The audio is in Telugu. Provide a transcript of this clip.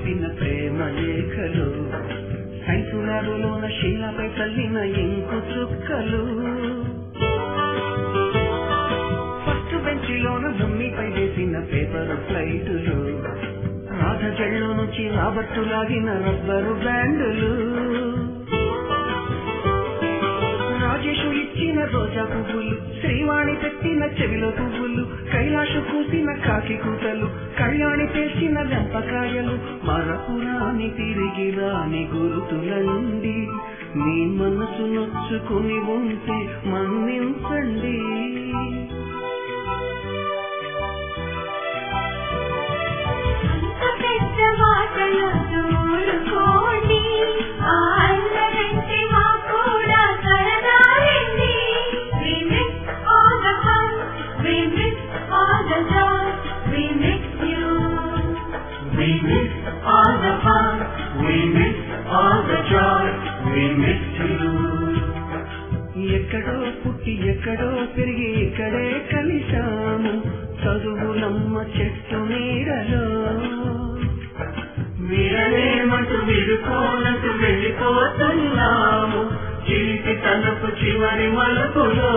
రాసిన ప్రేమ లేఖలు సైన్సు ల్యాబులోన శీలపై తల్లిన ఇంకు చుక్కలు ఫస్ట్ బెంచిలోన భూమిపై వేసిన పేపర్ ఫ్లైటులు రాధ జల్లో నుంచి రాబట్టు లాగిన రబ్బరు బ్యాండులు రాజేషు ఇచ్చిన రోజా పువ్వులు శ్రీవాణి పెట్టిన చెవిలో పువ్వులు కైలాషు కూసిన కాకి కూతలు కళ్యాణి పేర్చిన వెంపకాయలు మరపురాని తిరిగి రాని గురుతులండి మీ మనసు నొచ్చుకుని ఉంటే మన్నించండి ఎక్కడో పుట్టి ఎక్కడో పెరిగి ఇక్కడే కలిశాము చదువులమ్మ చెట్టు నీడలో వీరలేమంటూ విడుకోనట్టు వెళ్ళిపోతున్నాము చిలిపి తనకు చివరి మలుపులో